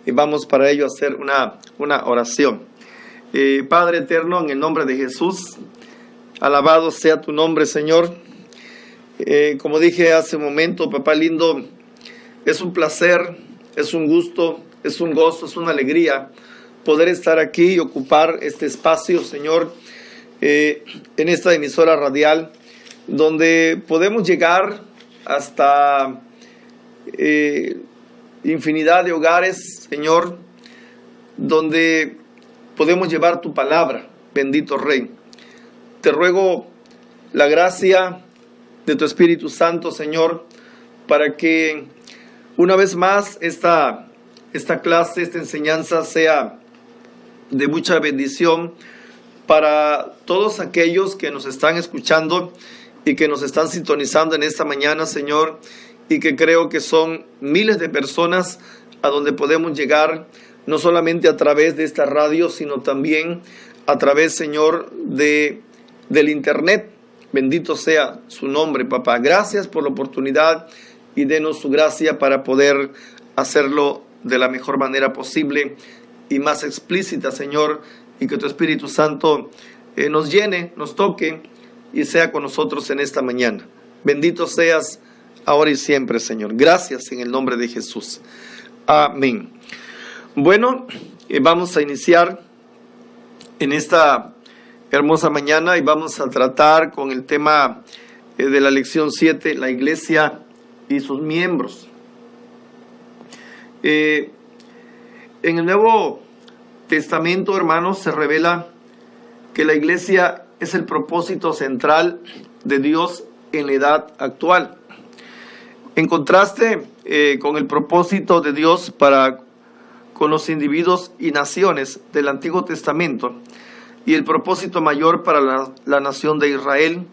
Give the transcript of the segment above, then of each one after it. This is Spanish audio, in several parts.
y vamos para ello a hacer una oración. Padre eterno, en el nombre de Jesús, alabado sea tu nombre, Señor. Como dije hace un momento, papá lindo, es un placer, es un gusto, es un gozo, es una alegría poder estar aquí y ocupar este espacio, Señor, en esta emisora radial, donde podemos llegar hasta infinidad de hogares, Señor, donde podemos llevar tu palabra, bendito Rey. Te ruego la gracia de tu Espíritu Santo, Señor, para que una vez más esta clase, esta enseñanza sea de mucha bendición para todos aquellos que nos están escuchando y que nos están sintonizando en esta mañana, Señor, y que creo que son miles de personas a donde podemos llegar, no solamente a través de esta radio, sino también a través, Señor, del internet. Bendito sea su nombre, papá. Gracias por la oportunidad y denos su gracia para poder hacerlo de la mejor manera posible y más explícita, Señor, y que tu Espíritu Santo nos llene, nos toque y sea con nosotros en esta mañana. Bendito seas ahora y siempre, Señor. Gracias en el nombre de Jesús. Amén. Bueno, vamos a iniciar en esta hermosa mañana y vamos a tratar con el tema de la lección 7, la iglesia y sus miembros. En el Nuevo Testamento, hermanos, se revela que la iglesia es el propósito central de Dios en la edad actual. En contraste con el propósito de Dios con los individuos y naciones del Antiguo Testamento y el propósito mayor para la nación de Israel,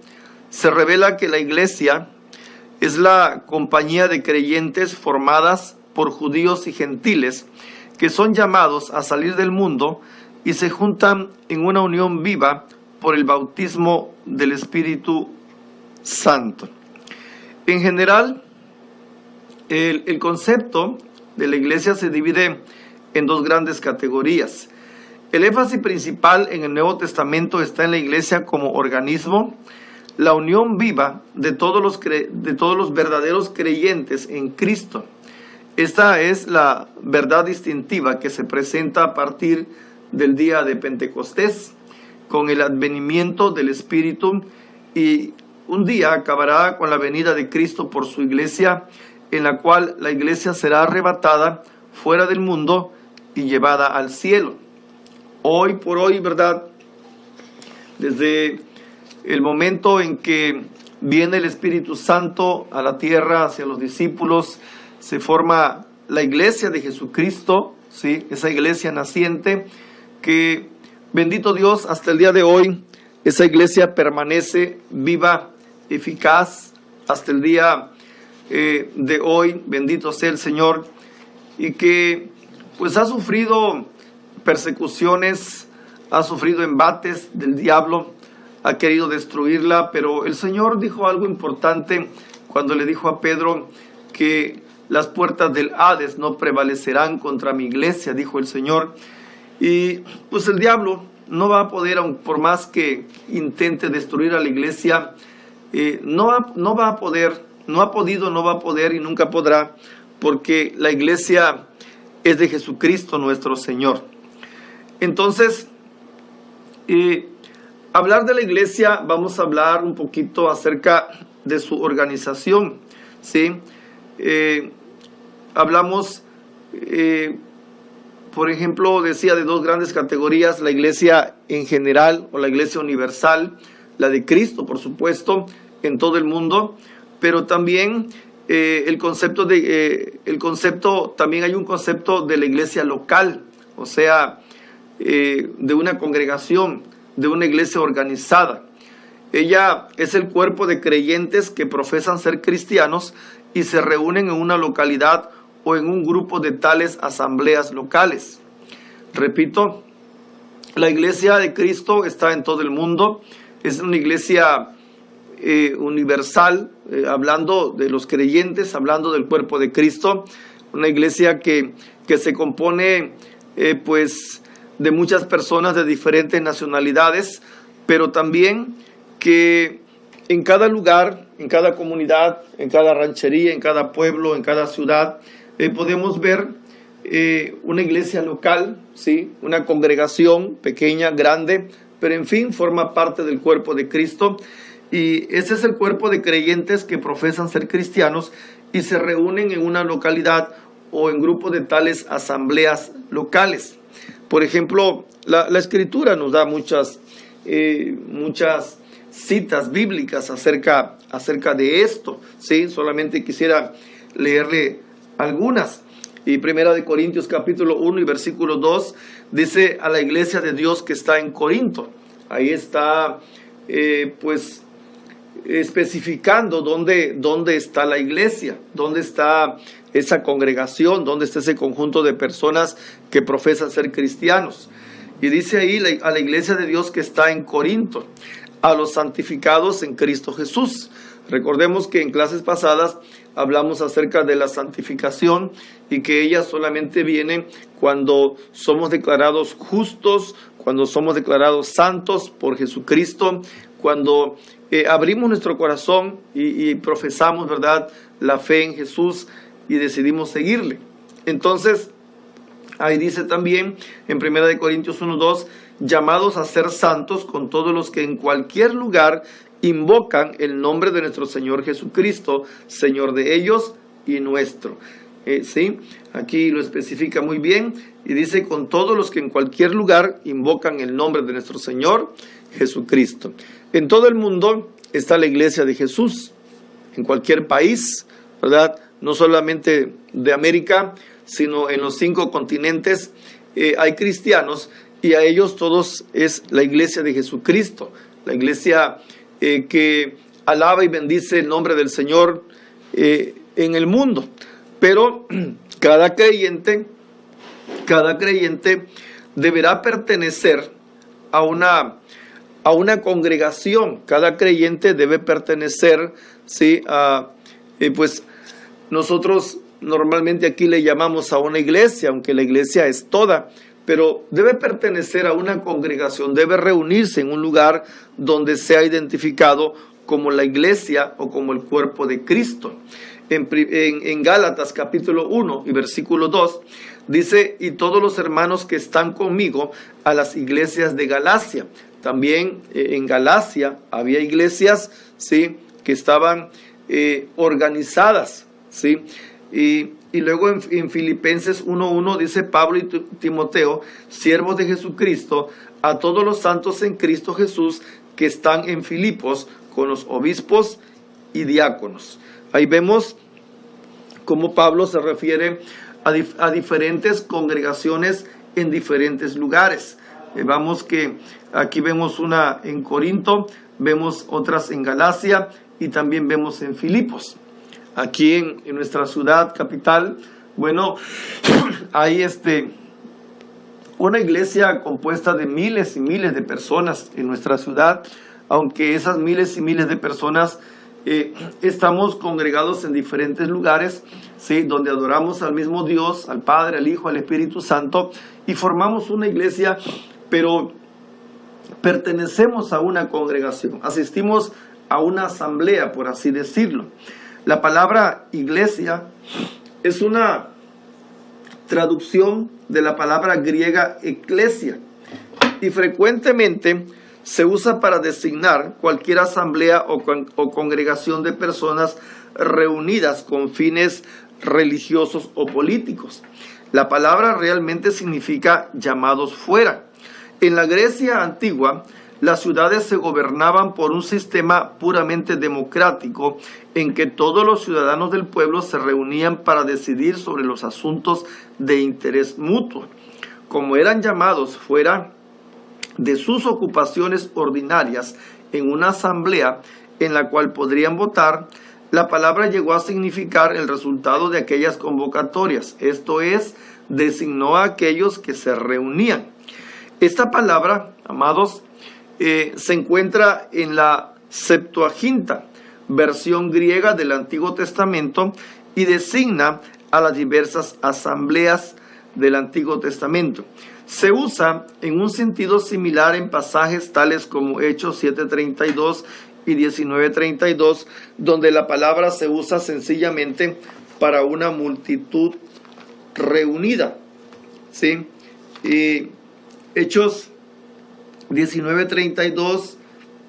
se revela que la iglesia es la compañía de creyentes formadas por judíos y gentiles que son llamados a salir del mundo y se juntan en una unión viva por el bautismo del Espíritu Santo. En general, el concepto de la iglesia se divide en dos grandes categorías. El énfasis principal en el Nuevo Testamento está en la iglesia como organismo, la unión viva de todos los verdaderos creyentes en Cristo. Esta es la verdad distintiva que se presenta a partir del día de Pentecostés, con el advenimiento del Espíritu, y un día acabará con la venida de Cristo por su iglesia, en la cual la iglesia será arrebatada fuera del mundo y llevada al cielo. Hoy por hoy, ¿verdad? Desde el momento en que viene el Espíritu Santo a la tierra hacia los discípulos, se forma la iglesia de Jesucristo, ¿sí? Esa iglesia naciente que, bendito Dios, hasta el día de hoy, esa iglesia permanece viva, eficaz, hasta el día de hoy, bendito sea el Señor, y que pues ha sufrido persecuciones, ha sufrido embates del diablo, ha querido destruirla, pero el Señor dijo algo importante cuando le dijo a Pedro que las puertas del Hades no prevalecerán contra mi iglesia, dijo el Señor. Y pues el diablo no va a poder, por más que intente destruir a la iglesia, no va a poder, no ha podido, no va a poder y nunca podrá, porque la iglesia es de Jesucristo nuestro Señor. Entonces, hablar de la iglesia, vamos a hablar un poquito acerca de su organización, ¿sí? Hablamos, por ejemplo, decía de dos grandes categorías: la iglesia en general o la iglesia universal, la de Cristo, por supuesto, en todo el mundo, pero también también hay un concepto de la iglesia local, o sea, de una congregación, de una iglesia organizada. Ella es el cuerpo de creyentes que profesan ser cristianos y se reúnen en una localidad o en un grupo de tales asambleas locales. Repito, la iglesia de Cristo está en todo el mundo, es una iglesia universal, hablando de los creyentes, hablando del cuerpo de Cristo, una iglesia que se compone pues de muchas personas de diferentes nacionalidades, pero también que en cada lugar, en cada comunidad, en cada ranchería, en cada pueblo, en cada ciudad, podemos ver una iglesia local, ¿sí? Una congregación pequeña, grande, pero en fin, forma parte del cuerpo de Cristo. Y ese es el cuerpo de creyentes que profesan ser cristianos y se reúnen en una localidad o en grupo de tales asambleas locales. Por ejemplo, la Escritura nos da muchas citas bíblicas acerca de esto, ¿sí? Solamente quisiera leerle algunas. Y Primera de Corintios capítulo 1 y versículo 2 dice a la iglesia de Dios que está en Corinto. Ahí está pues especificando dónde está la iglesia, dónde está esa congregación, dónde está ese conjunto de personas que profesan ser cristianos. Y dice ahí a la iglesia de Dios que está en Corinto, a los santificados en Cristo Jesús. Recordemos que en clases pasadas hablamos acerca de la santificación y que ella solamente viene cuando somos declarados justos, cuando somos declarados santos por Jesucristo, cuando abrimos nuestro corazón y profesamos, ¿verdad?, la fe en Jesús y decidimos seguirle. Entonces, ahí dice también en 1 Corintios 1:2, llamados a ser santos con todos los que en cualquier lugar invocan el nombre de nuestro Señor Jesucristo, Señor de ellos y nuestro. ¿Sí? Aquí lo especifica muy bien y dice con todos los que en cualquier lugar invocan el nombre de nuestro Señor Jesucristo. En todo el mundo está la iglesia de Jesús, en cualquier país, ¿verdad? No solamente de América, sino en los 5 continentes hay cristianos y a ellos todos es la iglesia de Jesucristo, la iglesia que alaba y bendice el nombre del Señor en el mundo. Pero cada creyente deberá pertenecer a una congregación. Cada creyente debe pertenecer, ¿sí?, pues nosotros normalmente aquí le llamamos a una iglesia, aunque la iglesia es toda, pero debe pertenecer a una congregación, debe reunirse en un lugar donde sea identificado como la iglesia o como el cuerpo de Cristo. En Gálatas capítulo 1 y versículo 2 dice, y todos los hermanos que están conmigo a las iglesias de Galacia. También en Galacia había iglesias, ¿sí?, que estaban organizadas, ¿sí? Y luego en Filipenses 1:1 dice Pablo y Timoteo, siervos de Jesucristo, a todos los santos en Cristo Jesús que están en Filipos con los obispos y diáconos. Ahí vemos cómo Pablo se refiere a diferentes congregaciones en diferentes lugares. Vamos que aquí vemos una en Corinto, vemos otras en Galacia y también vemos en Filipos. Aquí en nuestra ciudad capital, bueno, hay una iglesia compuesta de miles y miles de personas en nuestra ciudad, aunque esas miles y miles de personas estamos congregados en diferentes lugares, ¿sí?, donde adoramos al mismo Dios, al Padre, al Hijo, al Espíritu Santo, y formamos una iglesia, pero pertenecemos a una congregación, asistimos a una asamblea, por así decirlo. La palabra iglesia es una traducción de la palabra griega eclesia y frecuentemente se usa para designar cualquier asamblea o congregación de personas reunidas con fines religiosos o políticos. La palabra realmente significa llamados fuera. En la Grecia antigua, las ciudades se gobernaban por un sistema puramente democrático en que todos los ciudadanos del pueblo se reunían para decidir sobre los asuntos de interés mutuo. Como eran llamados fuera de sus ocupaciones ordinarias en una asamblea en la cual podrían votar, la palabra llegó a significar el resultado de aquellas convocatorias, esto es, designó a aquellos que se reunían. Esta palabra, amados, se encuentra en la Septuaginta, versión griega del Antiguo Testamento, y designa a las diversas asambleas del Antiguo Testamento. Se usa en un sentido similar en pasajes tales como Hechos 7:32 y 19:32, donde la palabra se usa sencillamente para una multitud reunida. ¿Sí? Y Hechos 19:32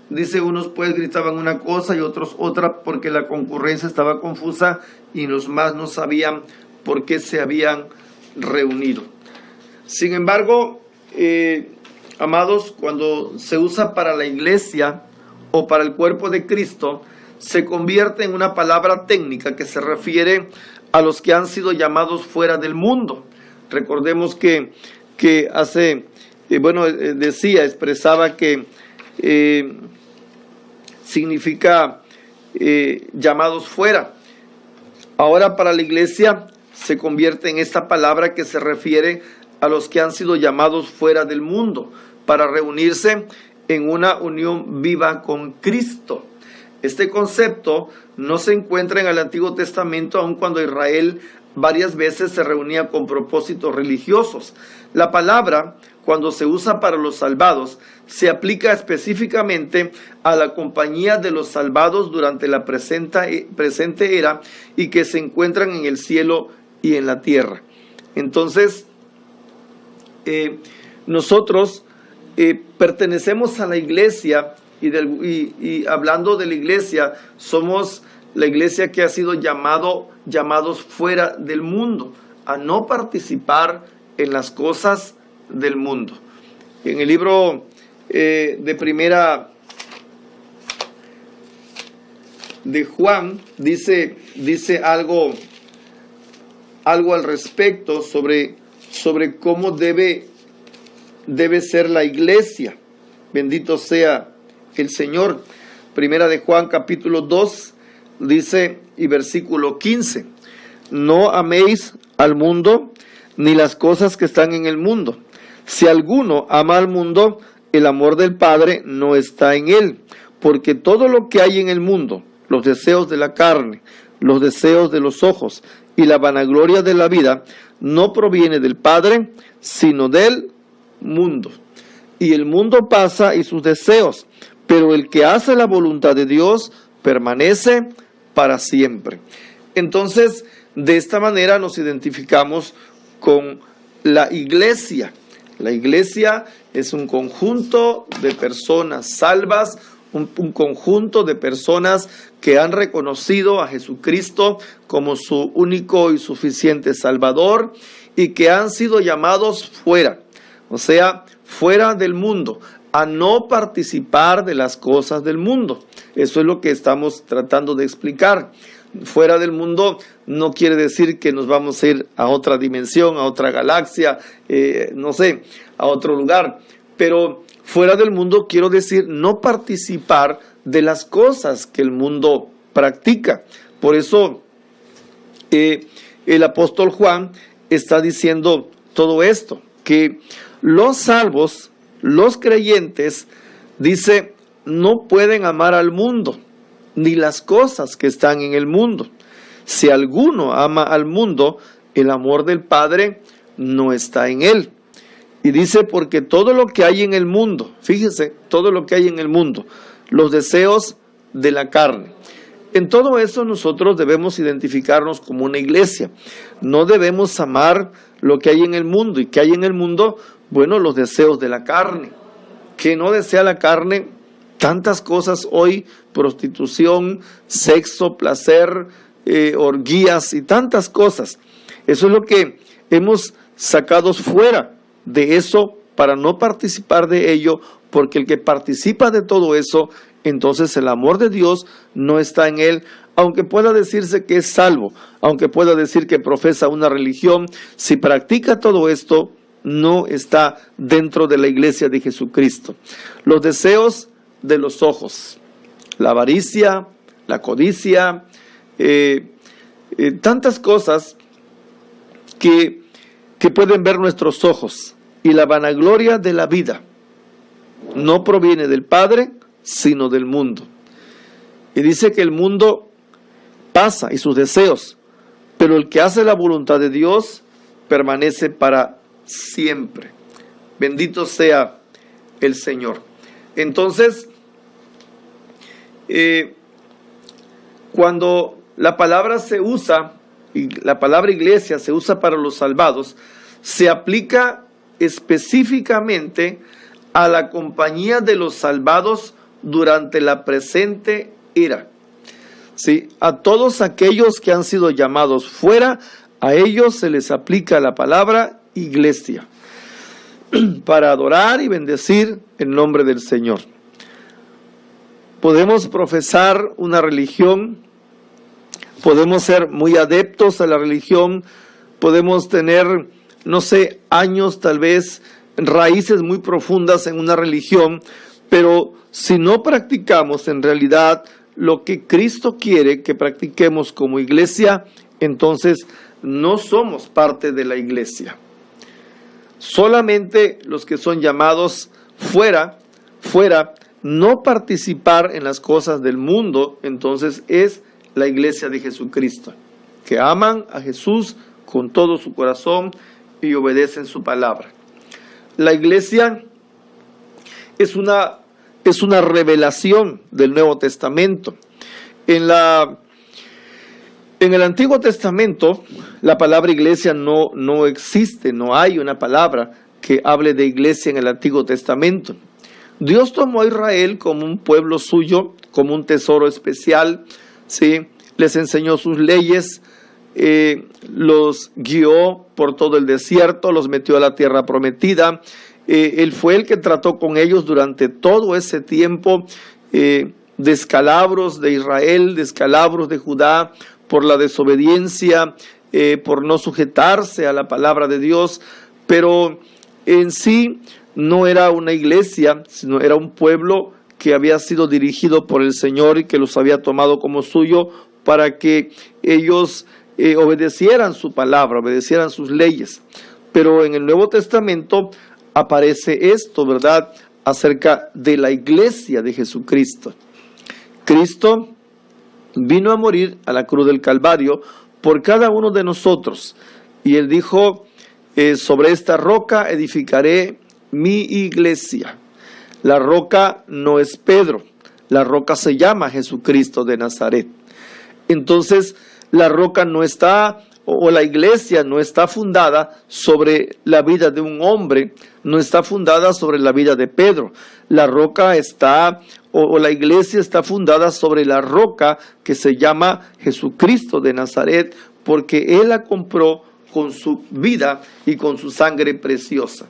dice: unos pues gritaban una cosa y otros otra, porque la concurrencia estaba confusa y los más no sabían por qué se habían reunido. Sin embargo, amados, cuando se usa para la iglesia o para el cuerpo de Cristo, se convierte en una palabra técnica que se refiere a los que han sido llamados fuera del mundo. Recordemos que expresaba que significa llamados fuera. Ahora para la iglesia se convierte en esta palabra que se refiere a los que han sido llamados fuera del mundo para reunirse en una unión viva con Cristo. Este concepto no se encuentra en el Antiguo Testamento, aun cuando Israel varias veces se reunía con propósitos religiosos. La palabra, cuando se usa para los salvados, se aplica específicamente a la compañía de los salvados durante la presente era y que se encuentran en el cielo y en la tierra. Entonces, nosotros pertenecemos a la iglesia y hablando de la iglesia, somos la iglesia que ha sido llamados fuera del mundo, a no participar en las cosas del mundo. En el libro de primera de Juan dice algo al respecto sobre cómo debe ser la iglesia. Bendito sea el Señor. Primera de Juan capítulo 2 dice, y versículo 15: no améis al mundo ni las cosas que están en el mundo. Si alguno ama al mundo, el amor del Padre no está en él, porque todo lo que hay en el mundo, los deseos de la carne, los deseos de los ojos y la vanagloria de la vida, no proviene del Padre, sino del mundo. Y el mundo pasa y sus deseos, pero el que hace la voluntad de Dios permanece para siempre. Entonces, de esta manera nos identificamos con la iglesia. La iglesia es un conjunto de personas salvas, un conjunto de personas que han reconocido a Jesucristo como su único y suficiente Salvador y que han sido llamados fuera, o sea, fuera del mundo, a no participar de las cosas del mundo. Eso es lo que estamos tratando de explicar. Fuera del mundo no quiere decir que nos vamos a ir a otra dimensión, a otra galaxia, a otro lugar. Pero fuera del mundo quiero decir no participar de las cosas que el mundo practica. Por eso el apóstol Juan está diciendo todo esto, que los salvos, los creyentes, dice, no pueden amar al mundo, ni las cosas que están en el mundo. Si alguno ama al mundo, el amor del Padre no está en él. Y dice, porque todo lo que hay en el mundo, fíjese, todo lo que hay en el mundo, los deseos de la carne. En todo eso nosotros debemos identificarnos como una iglesia. No debemos amar lo que hay en el mundo. ¿Y qué hay en el mundo? Bueno, los deseos de la carne. Que no desea la carne tantas cosas hoy: prostitución, sexo, placer, orgías y tantas cosas. Eso es lo que hemos sacado fuera de eso para no participar de ello, porque el que participa de todo eso, entonces el amor de Dios no está en él, aunque pueda decirse que es salvo, aunque pueda decir que profesa una religión. Si practica todo esto, no está dentro de la iglesia de Jesucristo. Los deseos de los ojos, la avaricia, la codicia, tantas cosas que pueden ver nuestros ojos, y la vanagloria de la vida no proviene del Padre, sino del mundo. Y dice que el mundo pasa y sus deseos, pero el que hace la voluntad de Dios permanece para siempre. Bendito sea el Señor. Entonces, cuando la palabra se usa, y la palabra iglesia se usa para los salvados, se aplica específicamente a la compañía de los salvados durante la presente era. ¿Sí? A todos aquellos que han sido llamados fuera, a ellos se les aplica la palabra iglesia, para adorar y bendecir el nombre del Señor. Podemos profesar una religión, podemos ser muy adeptos a la religión, podemos tener, no sé, años tal vez, raíces muy profundas en una religión, pero si no practicamos en realidad lo que Cristo quiere que practiquemos como iglesia, entonces no somos parte de la iglesia. Solamente los que son llamados fuera, no participar en las cosas del mundo, entonces es la iglesia de Jesucristo, que aman a Jesús con todo su corazón y obedecen su palabra. La iglesia es una revelación del Nuevo Testamento. En el Antiguo Testamento, la palabra iglesia no existe, no hay una palabra que hable de iglesia en el Antiguo Testamento. Dios tomó a Israel como un pueblo suyo, como un tesoro especial, ¿sí? Les enseñó sus leyes, los guió por todo el desierto, los metió a la tierra prometida. Él fue el que trató con ellos durante todo ese tiempo, descalabros de Israel, descalabros de Judá, por la desobediencia, por no sujetarse a la palabra de Dios, pero en sí no era una iglesia, sino era un pueblo que había sido dirigido por el Señor y que los había tomado como suyo para que ellos obedecieran su palabra, obedecieran sus leyes. Pero en el Nuevo Testamento aparece esto, ¿verdad?, acerca de la iglesia de Jesucristo. Cristo vino a morir a la cruz del Calvario por cada uno de nosotros. Y Él dijo, sobre esta roca edificaré mi iglesia. La roca no es Pedro, la roca se llama Jesucristo de Nazaret. Entonces, la roca no está, o la iglesia no está fundada sobre la vida de un hombre, no está fundada sobre la vida de Pedro. La roca está, o la iglesia está fundada sobre la roca que se llama Jesucristo de Nazaret, porque Él la compró con su vida y con su sangre preciosa.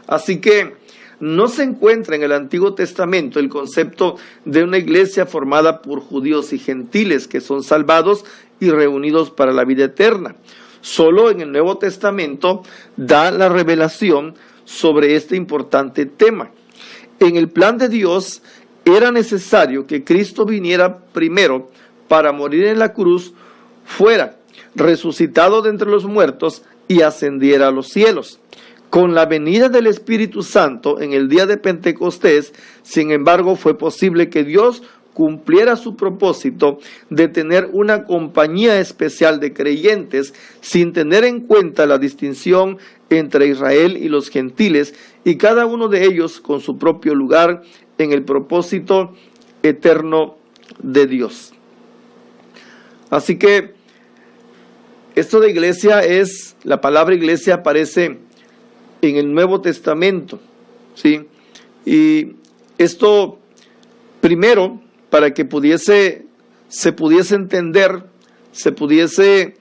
Así que no se encuentra en el Antiguo Testamento el concepto de una iglesia formada por judíos y gentiles que son salvados y reunidos para la vida eterna. Solo en el Nuevo Testamento da la revelación sobre este importante tema. En el plan de Dios era necesario que Cristo viniera primero para morir en la cruz, fuera resucitado de entre los muertos y ascendiera a los cielos. Con la venida del Espíritu Santo en el día de Pentecostés, sin embargo, fue posible que Dios cumpliera su propósito de tener una compañía especial de creyentes sin tener en cuenta la distinción entre Israel y los gentiles, y cada uno de ellos con su propio lugar en el propósito eterno de Dios. Así que esto de iglesia la palabra iglesia aparece en el Nuevo Testamento, ¿sí? Y esto primero, para que se pudiese entender, se pudiese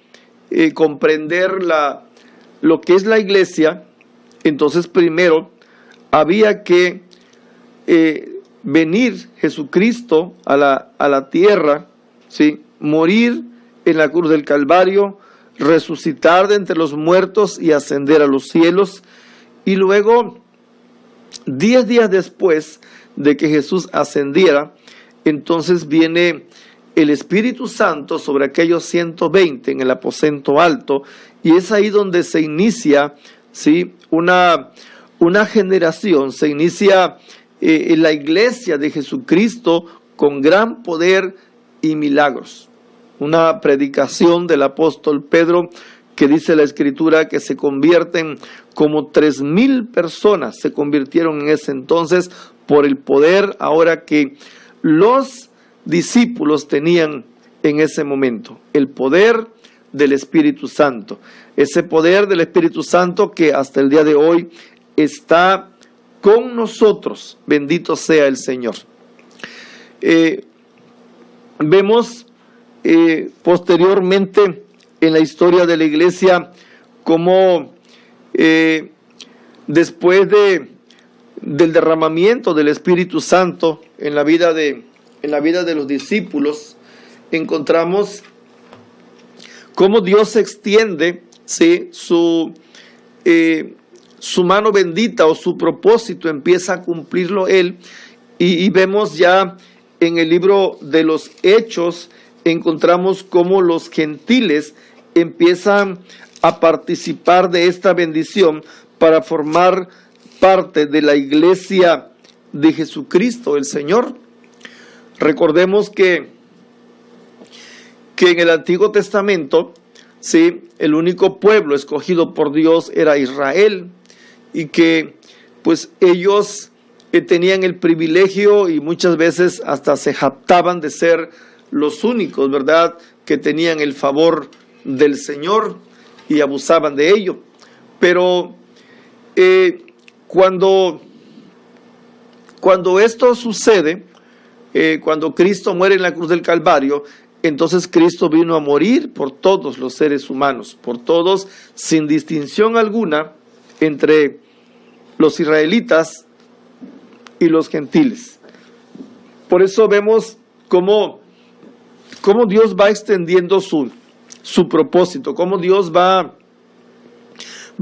comprender lo que es la iglesia, entonces primero había que venir Jesucristo a la tierra, ¿sí? Morir en la cruz del Calvario, resucitar de entre los muertos y ascender a los cielos. Y luego, 10 días después de que Jesús ascendiera, entonces viene el Espíritu Santo sobre aquellos 120 en el aposento alto, y es ahí donde se inicia, ¿sí?, una generación, se inicia la iglesia de Jesucristo con gran poder y milagros. una predicación del apóstol Pedro, que dice la Escritura que se convierten como 3,000 personas, se convirtieron en ese entonces por el poder ahora que los discípulos tenían en ese momento, el poder del Espíritu Santo, ese poder del Espíritu Santo que hasta el día de hoy está con nosotros, bendito sea el Señor. Vemos posteriormente en la historia de la iglesia cómo después del derramamiento del Espíritu Santo en la vida de los discípulos, encontramos cómo Dios extiende, ¿sí?, su mano bendita, o su propósito empieza a cumplirlo Él, y vemos ya en el libro de los Hechos, encontramos cómo los gentiles empiezan a participar de esta bendición para formar parte de la iglesia de Jesucristo el Señor. Recordemos que en el Antiguo Testamento, sí, el único pueblo escogido por Dios era Israel, y que pues ellos tenían el privilegio y muchas veces hasta se jactaban de ser los únicos, ¿verdad?, que tenían el favor del Señor, y abusaban de ello. Pero cuando esto sucede, cuando Cristo muere en la cruz del Calvario, entonces Cristo vino a morir por todos los seres humanos, por todos, sin distinción alguna entre los israelitas y los gentiles. Por eso vemos cómo Dios va extendiendo su propósito, cómo Dios va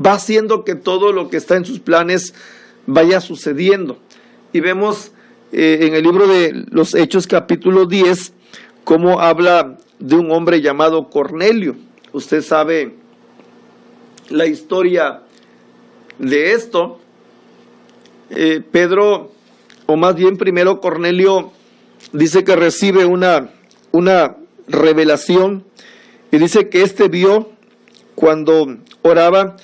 haciendo que todo lo que está en sus planes vaya sucediendo. Y vemos en el libro de los Hechos capítulo 10, cómo habla de un hombre llamado Cornelio. Usted sabe la historia de esto. Pedro, o más bien primero Cornelio, dice que recibe una revelación, y dice que vio cuando oraba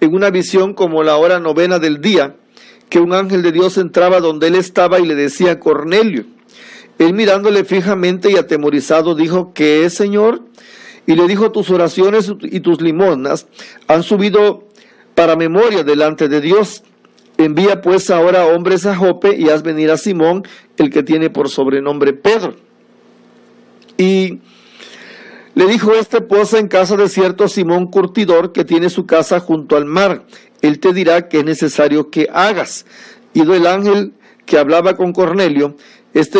en una visión como la hora 9 del día, que un ángel de Dios entraba donde él estaba y le decía: Cornelio. Él, mirándole fijamente y atemorizado, dijo: ¿Qué es, Señor? Y le dijo: tus oraciones y tus limosnas han subido para memoria delante de Dios. Envía pues ahora hombres a Jope y haz venir a Simón, el que tiene por sobrenombre Pedro. Y le dijo: posa en casa de cierto Simón curtidor, que tiene su casa junto al mar. Él te dirá qué es necesario que hagas. Ido el ángel que hablaba con Cornelio,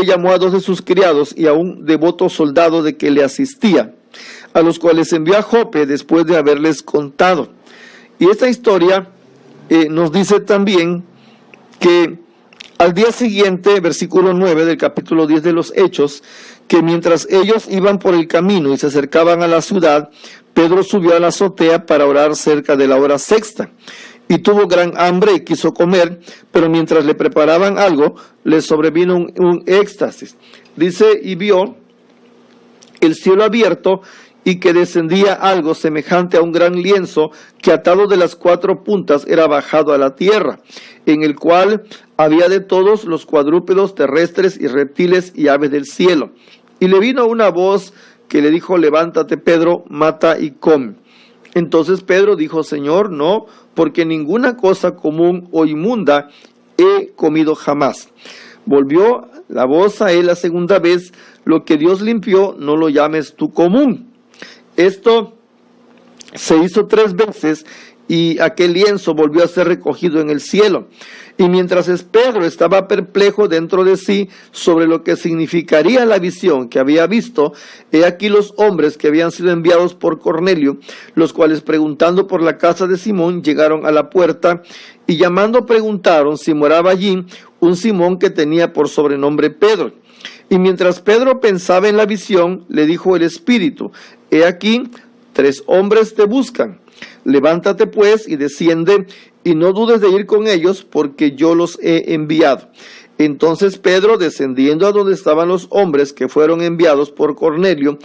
llamó a 2 de sus criados y a un devoto soldado de que le asistía, a los cuales envió a Jope después de haberles contado. Y esta historia nos dice también que al día siguiente, versículo 9 del capítulo 10 de los Hechos, que mientras ellos iban por el camino y se acercaban a la ciudad, Pedro subió a la azotea para orar cerca de la hora sexta. Y tuvo gran hambre y quiso comer, pero mientras le preparaban algo, le sobrevino un éxtasis. Dice: y vio el cielo abierto, y que descendía algo semejante a un gran lienzo, que atado de las 4 puntas era bajado a la tierra, en el cual había de todos los cuadrúpedos terrestres y reptiles y aves del cielo. Y le vino una voz que le dijo: levántate, Pedro, mata y come. Entonces Pedro dijo: Señor, no, porque ninguna cosa común o inmunda he comido jamás. Volvió la voz a él la segunda vez: lo que Dios limpió, no lo llames tú común. Esto se hizo 3 veces, y aquel lienzo volvió a ser recogido en el cielo. Y mientras Pedro estaba perplejo dentro de sí sobre lo que significaría la visión que había visto, he aquí los hombres que habían sido enviados por Cornelio, los cuales, preguntando por la casa de Simón, llegaron a la puerta, y llamando preguntaron si moraba allí un Simón que tenía por sobrenombre Pedro. Y mientras Pedro pensaba en la visión, le dijo el Espíritu: he aquí, 3 hombres te buscan. Levántate pues y desciende, y no dudes de ir con ellos, porque yo los he enviado. Entonces Pedro, descendiendo a donde estaban los hombres que fueron enviados por Cornelio,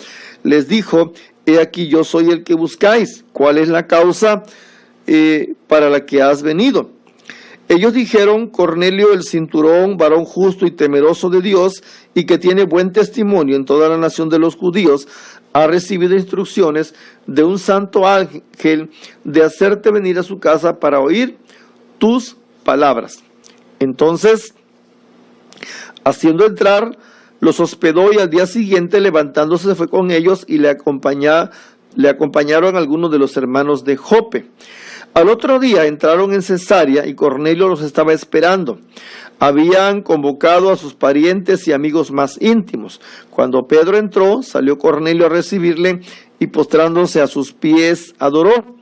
les dijo: he aquí yo soy el que buscáis. ¿Cuál es la causa para la que has venido? Ellos dijeron: Cornelio el cinturón, varón justo y temeroso de Dios, y que tiene buen testimonio en toda la nación de los judíos, ha recibido instrucciones de un santo ángel de hacerte venir a su casa para oír tus palabras. Entonces, haciendo entrar, los hospedó, y al día siguiente, levantándose, se fue con ellos, y le acompañaron algunos de los hermanos de Jope. Al otro día entraron en Cesarea, y Cornelio los estaba esperando. Habían convocado a sus parientes y amigos más íntimos. Cuando Pedro entró, salió Cornelio a recibirle, y postrándose a sus pies, adoró.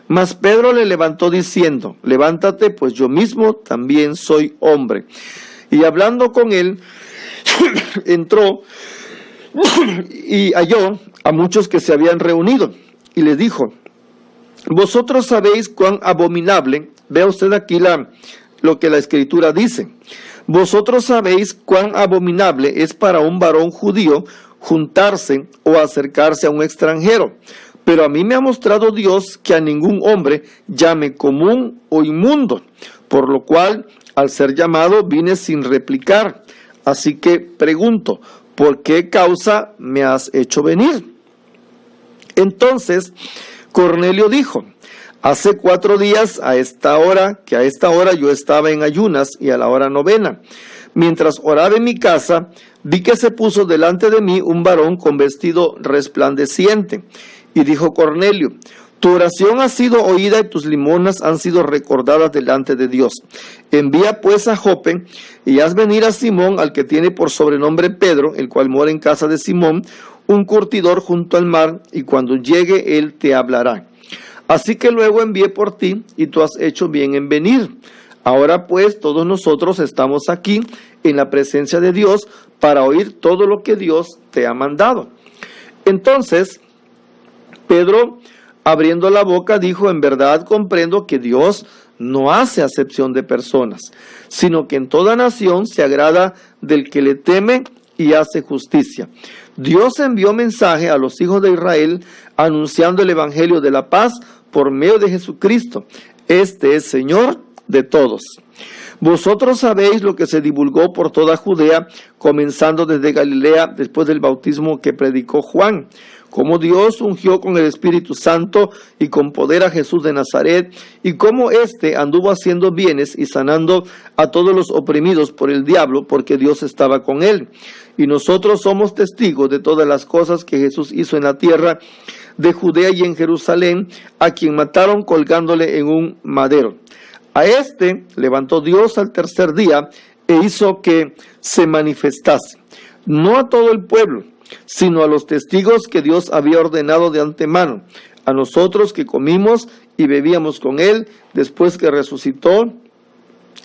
Mas Pedro le levantó diciendo: levántate, pues yo mismo también soy hombre. Y hablando con él, entró y halló a muchos que se habían reunido, y les dijo: vosotros sabéis cuán abominable, vea usted aquí lo que la Escritura dice, vosotros sabéis cuán abominable es para un varón judío juntarse o acercarse a un extranjero, pero a mí me ha mostrado Dios que a ningún hombre llame común o inmundo, por lo cual, al ser llamado, vine sin replicar. Así que pregunto: ¿por qué causa me has hecho venir? Entonces Cornelio dijo: hace 4 días a esta hora yo estaba en ayunas, y a la hora 9, mientras oraba en mi casa, vi que se puso delante de mí un varón con vestido resplandeciente. Y dijo Cornelio: tu oración ha sido oída, y tus limonas han sido recordadas delante de Dios. Envía pues a Jope, y haz venir a Simón, al que tiene por sobrenombre Pedro, el cual mora en casa de Simón, un curtidor junto al mar, y cuando llegue él te hablará. Así que luego envié por ti, y tú has hecho bien en venir. Ahora pues todos nosotros estamos aquí en la presencia de Dios para oír todo lo que Dios te ha mandado. Entonces Pedro, abriendo la boca, dijo: en verdad comprendo que Dios no hace acepción de personas, sino que en toda nación se agrada del que le teme y hace justicia. Dios envió mensaje a los hijos de Israel, anunciando el evangelio de la paz por medio de Jesucristo. Este es Señor de todos. Vosotros sabéis lo que se divulgó por toda Judea, comenzando desde Galilea, después del bautismo que predicó Juan, cómo Dios ungió con el Espíritu Santo y con poder a Jesús de Nazaret, y cómo éste anduvo haciendo bienes y sanando a todos los oprimidos por el diablo, porque Dios estaba con él. Y nosotros somos testigos de todas las cosas que Jesús hizo en la tierra de Judea y en Jerusalén, a quien mataron colgándole en un madero. A este levantó Dios al tercer día e hizo que se manifestase, no a todo el pueblo, sino a los testigos que Dios había ordenado de antemano, a nosotros que comimos y bebíamos con él después que resucitó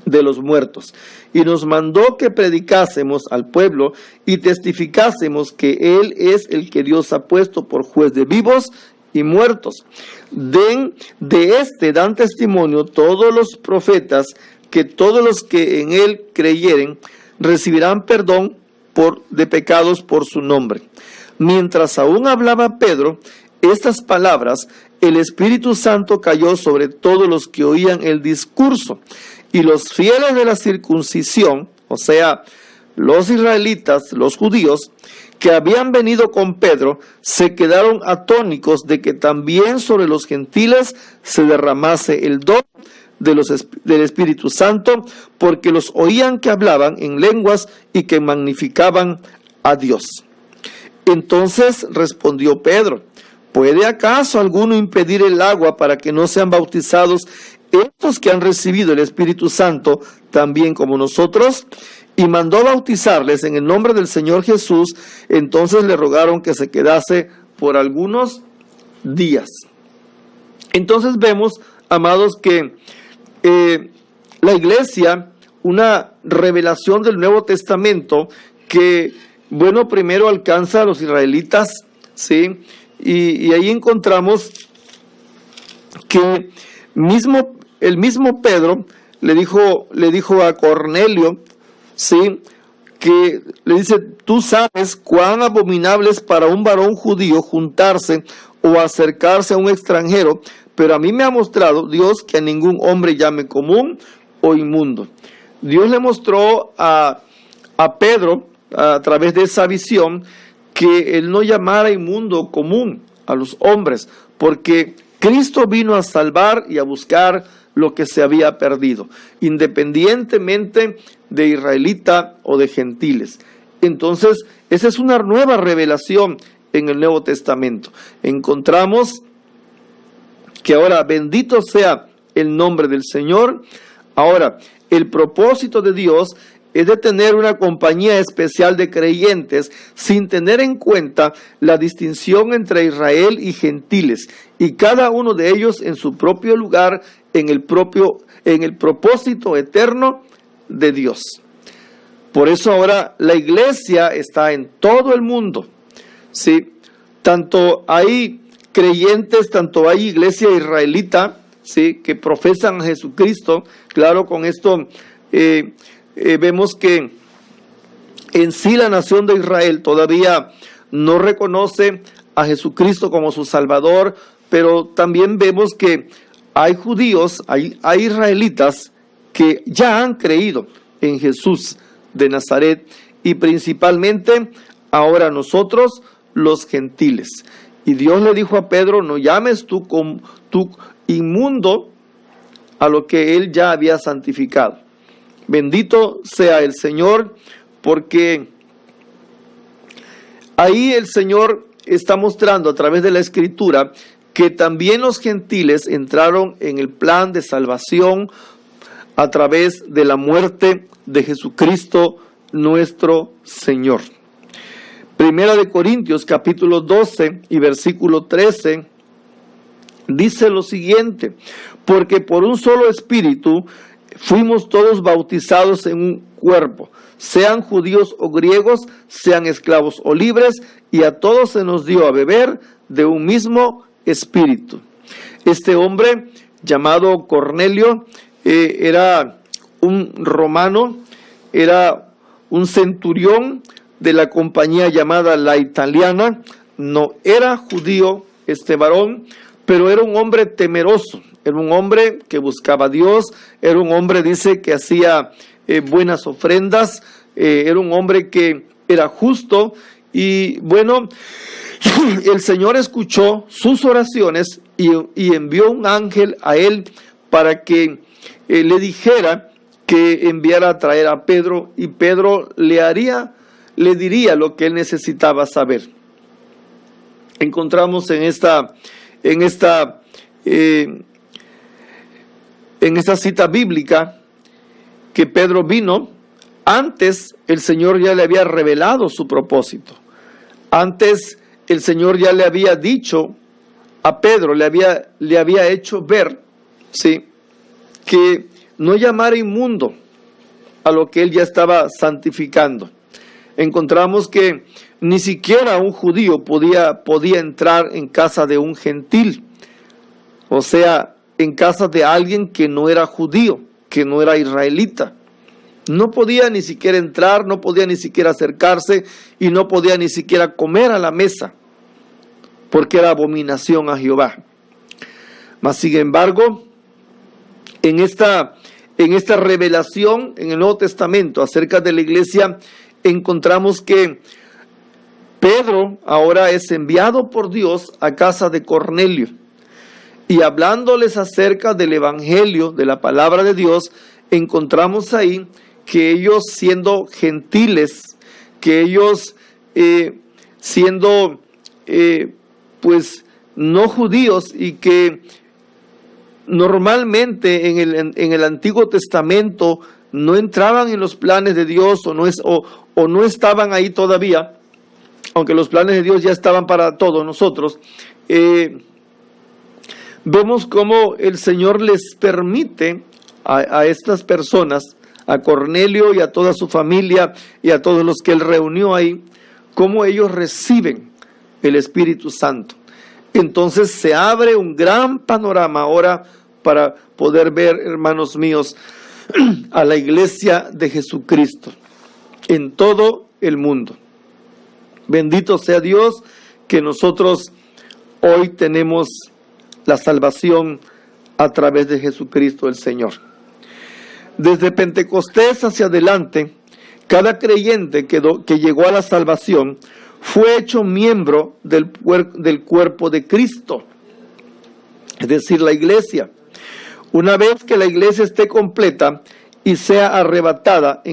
de los muertos. Y nos mandó que predicásemos al pueblo y testificásemos que él es el que Dios ha puesto por juez de vivos y muertos. De este dan testimonio todos los profetas, que todos los que en él creyeren recibirán perdón de pecados por su nombre. Mientras aún hablaba Pedro estas palabras, el Espíritu Santo cayó sobre todos los que oían el discurso, y los fieles de la circuncisión, o sea, los israelitas, los judíos, que habían venido con Pedro, se quedaron atónicos de que también sobre los gentiles se derramase el don del Espíritu Santo, porque los oían que hablaban en lenguas y que magnificaban a Dios. Entonces respondió Pedro: ¿puede acaso alguno impedir el agua para que no sean bautizados estos que han recibido el Espíritu Santo también como nosotros? Y mandó bautizarles en el nombre del Señor Jesús. Entonces le rogaron que se quedase por algunos días. Entonces vemos, amados, que la iglesia, una revelación del Nuevo Testamento que, bueno, primero alcanza a los israelitas, ¿sí? Y ahí encontramos que el mismo Pedro le dijo a Cornelio, ¿sí? Que le dice, tú sabes cuán abominable es para un varón judío juntarse o acercarse a un extranjero, pero a mí me ha mostrado Dios que a ningún hombre llame común o inmundo. Dios le mostró a Pedro, a través de esa visión, que él no llamara inmundo o común a los hombres, porque Cristo vino a salvar y a buscar lo que se había perdido, independientemente de israelita o de gentiles. Entonces, esa es una nueva revelación en el Nuevo Testamento. Encontramos que ahora, bendito sea el nombre del Señor. Ahora, el propósito de Dios es de tener una compañía especial de creyentes sin tener en cuenta la distinción entre Israel y gentiles, y cada uno de ellos en su propio lugar, en el propósito eterno de Dios. Por eso ahora la iglesia está en todo el mundo, ¿sí? Tanto hay creyentes, tanto hay iglesia israelita, ¿sí?, que profesan a Jesucristo. Claro, con esto vemos que en sí la nación de Israel todavía no reconoce a Jesucristo como su Salvador, pero también vemos que hay judíos, hay israelitas que ya han creído en Jesús de Nazaret, y principalmente ahora nosotros los gentiles. Y Dios le dijo a Pedro, no llames tú inmundo a lo que él ya había santificado. Bendito sea el Señor, porque ahí el Señor está mostrando a través de la Escritura que también los gentiles entraron en el plan de salvación a través de la muerte de Jesucristo nuestro Señor. Primera de Corintios capítulo 12 y versículo 13 dice lo siguiente: porque por un solo espíritu fuimos todos bautizados en un cuerpo, sean judíos o griegos, sean esclavos o libres, y a todos se nos dio a beber de un mismo espíritu. Este hombre llamado Cornelio era un romano, era un centurión de la compañía llamada La Italiana. No era judío este varón, pero era un hombre temeroso, era un hombre que buscaba a Dios, era un hombre, dice, que hacía buenas ofrendas, era un hombre que era justo. Y bueno, el Señor escuchó sus oraciones y envió un ángel a él para que le dijera que enviara a traer a Pedro, y Pedro le diría lo que él necesitaba saber. Encontramos en esta cita bíblica que Pedro vino. Antes el Señor ya le había revelado su propósito. Antes el Señor ya le había dicho a Pedro, le había hecho ver, ¿sí?, que no llamara inmundo a lo que él ya estaba santificando. Encontramos que ni siquiera un judío podía entrar en casa de un gentil, o sea, en casa de alguien que no era judío, que no era israelita. No podía ni siquiera entrar, no podía ni siquiera acercarse, y no podía ni siquiera comer a la mesa, porque era abominación a Jehová. Mas sin embargo, en esta revelación en el Nuevo Testamento acerca de la iglesia, encontramos que Pedro ahora es enviado por Dios a casa de Cornelio, y hablándoles acerca del evangelio, de la palabra de Dios, encontramos ahí que ellos, siendo gentiles, que ellos siendo pues no judíos, y que normalmente en el Antiguo Testamento no entraban en los planes de Dios, o no estaban ahí todavía, aunque los planes de Dios ya estaban para todos nosotros. Vemos cómo el Señor les permite a estas personas, a Cornelio y a toda su familia y a todos los que él reunió ahí, cómo ellos reciben el Espíritu Santo. Entonces se abre un gran panorama ahora para poder ver, hermanos míos, a la iglesia de Jesucristo en todo el mundo. Bendito sea Dios que nosotros hoy tenemos la salvación a través de Jesucristo el Señor. Desde Pentecostés hacia adelante, cada creyente que llegó a la salvación fue hecho miembro del cuerpo de Cristo, es decir, la iglesia. Una vez que la iglesia esté completa y sea arrebatada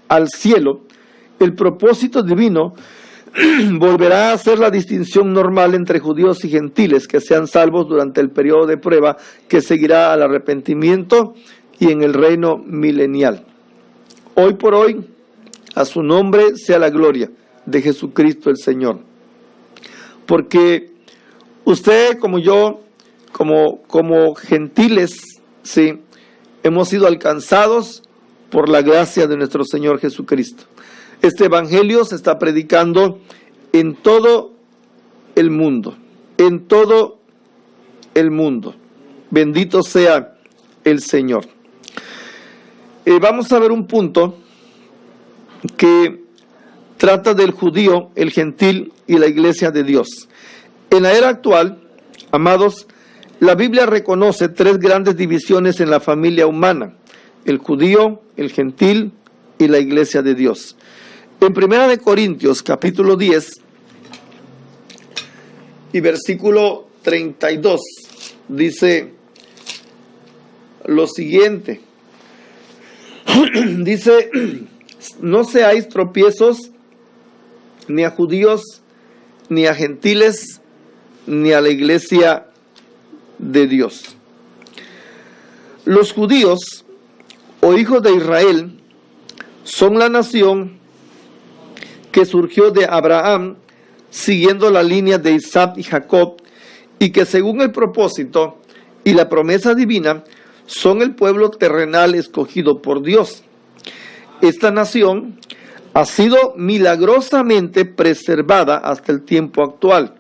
al cielo, el propósito divino volverá a hacer la distinción normal entre judíos y gentiles que sean salvos durante el periodo de prueba que seguirá al arrepentimiento y en el reino milenial. Hoy por hoy, a su nombre sea la gloria de Jesucristo el Señor. Porque usted como yo, como gentiles, sí, hemos sido alcanzados por la gracia de nuestro Señor Jesucristo. Este evangelio se está predicando en todo el mundo, en todo el mundo. Bendito sea el Señor. Vamos a ver un punto que trata del judío, el gentil y la iglesia de Dios. En la era actual, amados, la Biblia reconoce tres grandes divisiones en la familia humana: el judío, el gentil y la iglesia de Dios. En 1 Corintios capítulo 10 y versículo 32 dice lo siguiente. Dice: no seáis tropiezos ni a judíos, ni a gentiles, ni a la iglesia de Dios. Los judíos o hijos de Israel son la nación que surgió de Abraham siguiendo la línea de Isaac y Jacob, y que según el propósito y la promesa divina son el pueblo terrenal escogido por Dios. Esta nación ha sido milagrosamente preservada hasta el tiempo actual,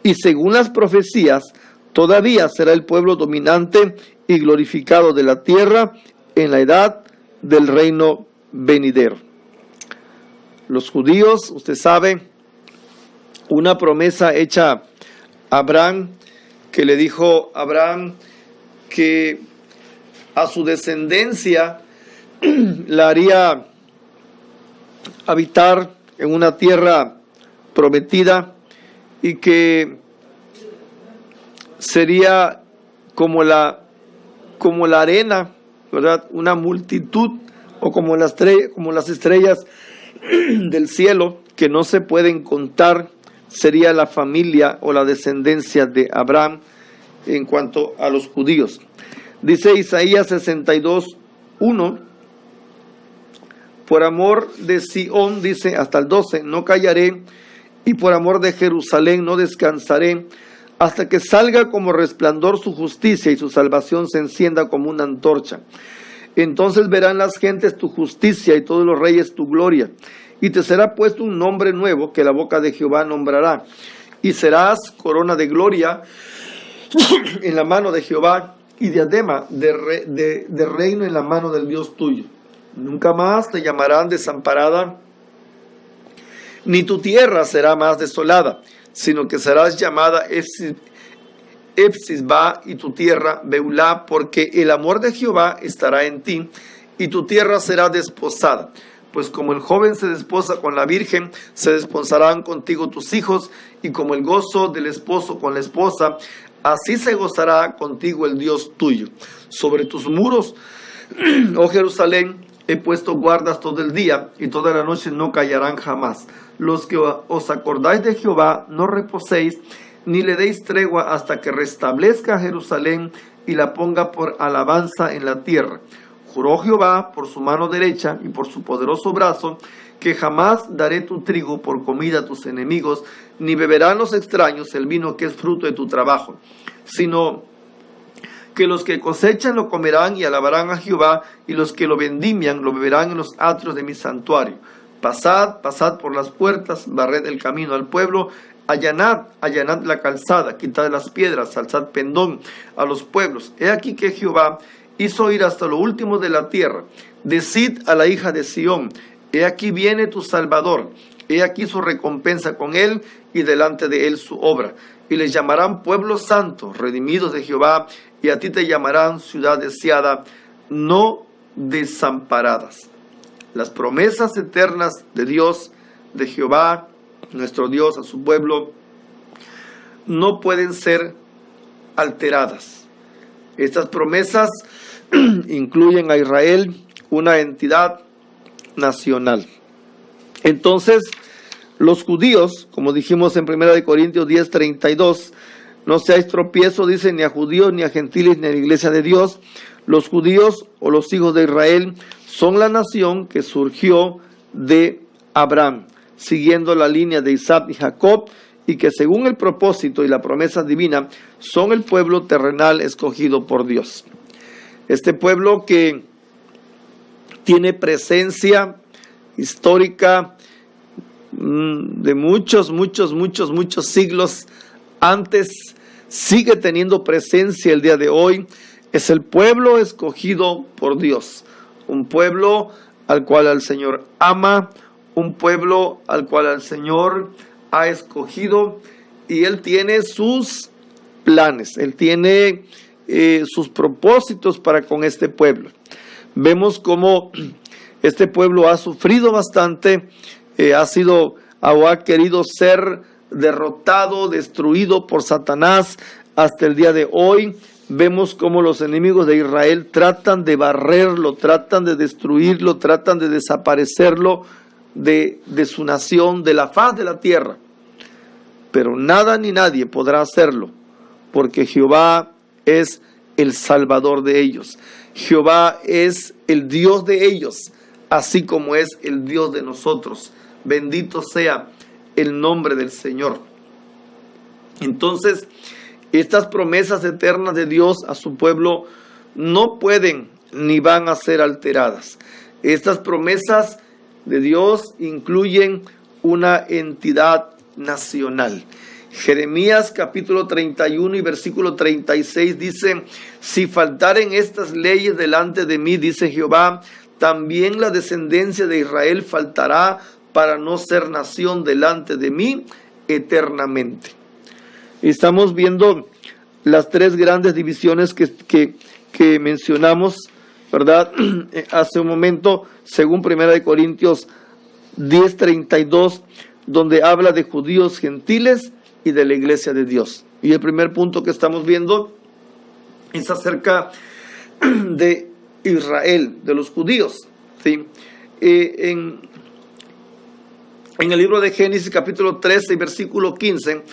y según las profecías todavía será el pueblo dominante y glorificado de la tierra en la edad del reino venidero. Los judíos, usted sabe, una promesa hecha a Abraham, que le dijo a Abraham que a su descendencia la haría habitar en una tierra prometida y que sería como la arena, ¿verdad? Una multitud, o como las estrellas del cielo que no se pueden contar. Sería la familia o la descendencia de Abraham en cuanto a los judíos. Dice Isaías 62:1: por amor de Sión, dice hasta el 12, no callaré, y por amor de Jerusalén no descansaré, hasta que salga como resplandor su justicia y su salvación se encienda como una antorcha. Entonces verán las gentes tu justicia y todos los reyes tu gloria, y te será puesto un nombre nuevo que la boca de Jehová nombrará, y serás corona de gloria en la mano de Jehová y diadema de reino en la mano del Dios tuyo. Nunca más te llamarán desamparada, ni tu tierra será más desolada, sino que serás llamada Epsisba, y tu tierra Beulá, porque el amor de Jehová estará en ti, y tu tierra será desposada. Pues como el joven se desposa con la virgen, se desposarán contigo tus hijos, y como el gozo del esposo con la esposa, así se gozará contigo el Dios tuyo. Sobre tus muros, oh Jerusalén, he puesto guardas todo el día, y toda la noche no callarán jamás. Los que os acordáis de Jehová, no reposéis, ni le deis tregua hasta que restablezca Jerusalén y la ponga por alabanza en la tierra. Juró Jehová por su mano derecha y por su poderoso brazo, que jamás daré tu trigo por comida a tus enemigos, ni beberán los extraños el vino que es fruto de tu trabajo, sino que los que cosechan lo comerán y alabarán a Jehová, y los que lo vendimian lo beberán en los atrios de mi santuario. Pasad, pasad por las puertas, barred el camino al pueblo, allanad la calzada, quitad las piedras, alzad pendón a los pueblos. He aquí que Jehová hizo ir hasta lo último de la tierra. Decid a la hija de Sión, he aquí viene tu Salvador, he aquí su recompensa con él y delante de él su obra. Y les llamarán pueblo santo, redimidos de Jehová, y a ti te llamarán ciudad deseada, no desamparadas. Las promesas eternas de Dios, de Jehová, nuestro Dios, a su pueblo, no pueden ser alteradas. Estas promesas incluyen a Israel, una entidad nacional. Entonces, los judíos, como dijimos en 1 Corintios 10:32, no seáis tropiezo, dice, ni a judíos, ni a gentiles, ni a la iglesia de Dios. Los judíos o los hijos de Israel son la nación que surgió de Abraham, siguiendo la línea de Isaac y Jacob, y que según el propósito y la promesa divina, son el pueblo terrenal escogido por Dios. Este pueblo que tiene presencia histórica de muchos siglos antes, sigue teniendo presencia el día de hoy, es el pueblo escogido por Dios, un pueblo al cual el Señor ama, un pueblo al cual el Señor ha escogido, y Él tiene sus planes, Él tiene sus propósitos para con este pueblo. Vemos cómo este pueblo ha sufrido bastante, ha querido ser derrotado, destruido por Satanás hasta el día de hoy. Vemos cómo los enemigos de Israel tratan de barrerlo, tratan de destruirlo, tratan de desaparecerlo de su nación, de la faz de la tierra. Pero nada ni nadie podrá hacerlo, porque Jehová es el Salvador de ellos. Jehová es el Dios de ellos, así como es el Dios de nosotros. Bendito sea el nombre del Señor. Entonces, estas promesas eternas de Dios a su pueblo no pueden ni van a ser alteradas. Estas promesas de Dios incluyen una entidad nacional. Jeremías capítulo 31 y versículo 36 dice: si faltaren estas leyes delante de mí, dice Jehová, también la descendencia de Israel faltará para no ser nación delante de mí eternamente. Estamos viendo las tres grandes divisiones que mencionamos, ¿verdad? Hace un momento, según 1 Corintios 10:32, donde habla de judíos, gentiles y de la iglesia de Dios. Y el primer punto que estamos viendo es acerca de Israel, de los judíos, ¿sí? En el libro de Génesis capítulo 13 y versículo 15,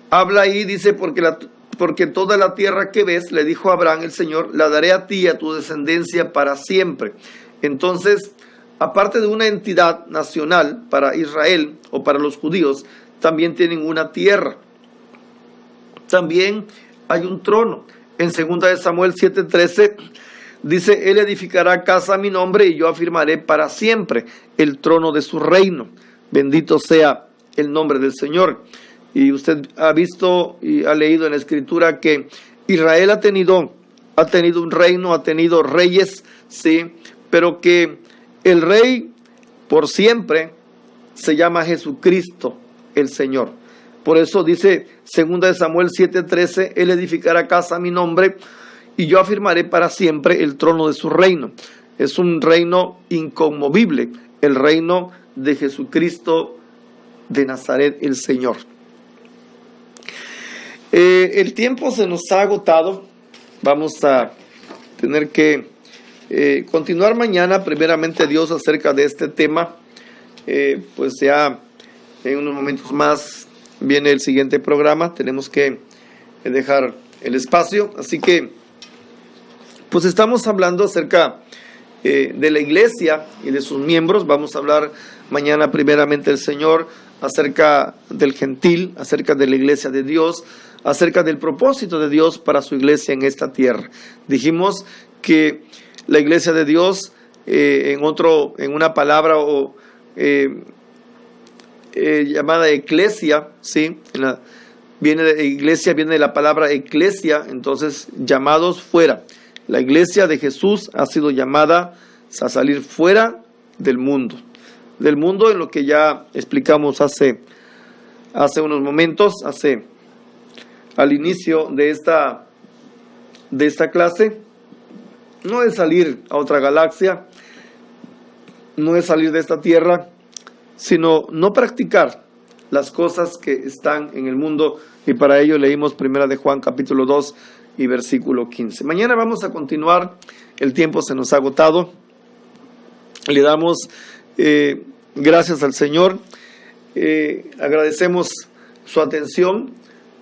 habla ahí, dice, porque toda la tierra que ves, le dijo a Abraham el Señor, la daré a ti y a tu descendencia para siempre. Entonces, aparte de una entidad nacional para Israel o para los judíos, también tienen una tierra. También hay un trono. En 2 Samuel 7:13 dice: Él edificará casa a mi nombre y yo afirmaré para siempre el trono de su reino. Bendito sea el nombre del Señor. Y usted ha visto y ha leído en la Escritura que Israel ha tenido un reino, ha tenido reyes, sí, pero que el rey por siempre se llama Jesucristo el Señor. Por eso dice 2 Samuel 7:13: Él edificará casa a mi nombre y yo afirmaré para siempre el trono de su reino. Es un reino inconmovible, el reino de Jesucristo de Nazaret el Señor. El tiempo se nos ha agotado. Vamos a tener que continuar mañana, primeramente Dios, acerca de este tema. Pues ya en unos momentos más viene el siguiente programa. Tenemos que dejar el espacio. Así que, pues estamos hablando acerca de la iglesia y de sus miembros. Vamos a hablar mañana primeramente el Señor acerca del gentil, acerca de la iglesia de Dios, acerca del propósito de Dios para su iglesia en esta tierra. Dijimos que la iglesia de Dios, en una palabra llamada eclesia, ¿sí? viene de iglesia, viene de la palabra eclesia, entonces llamados fuera. La iglesia de Jesús ha sido llamada a salir fuera del mundo en lo que ya explicamos hace unos momentos, al inicio de esta clase. No es salir a otra galaxia, no es salir de esta tierra, sino no practicar las cosas que están en el mundo, y para ello leímos 1 de Juan capítulo 2 y versículo 15. Mañana vamos a continuar, el tiempo se nos ha agotado. Le damos gracias al Señor, agradecemos su atención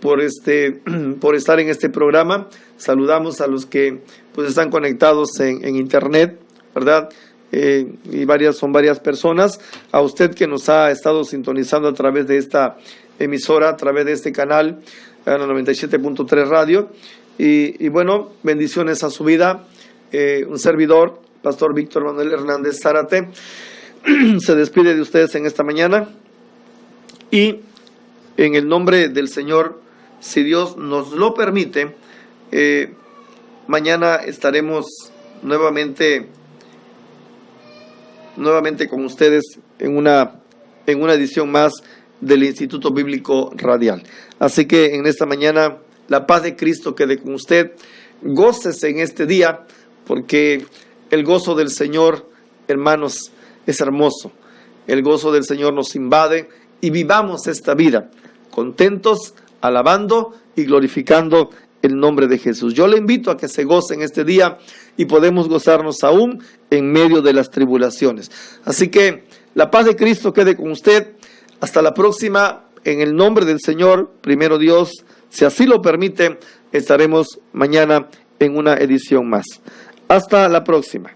por estar en este programa. Saludamos a los que pues están conectados en internet, ¿verdad? Y son varias personas. A usted que nos ha estado sintonizando a través de esta emisora, a través de este canal, la 97.3 Radio. Y bueno, bendiciones a su vida. Un servidor, Pastor Víctor Manuel Hernández Zárate, se despide de ustedes en esta mañana. Y en el nombre del Señor, si Dios nos lo permite, mañana estaremos nuevamente con ustedes en una edición más del Instituto Bíblico Radial. Así que en esta mañana, la paz de Cristo quede con usted. Gócese en este día, porque el gozo del Señor, hermanos, es hermoso. El gozo del Señor nos invade, y vivamos esta vida contentos, alabando y glorificando el nombre de Jesús. Yo le invito a que se goce en este día, y podemos gozarnos aún en medio de las tribulaciones. Así que la paz de Cristo quede con usted. Hasta la próxima, en el nombre del Señor. Primero Dios, si así lo permite, estaremos mañana en una edición más. Hasta la próxima.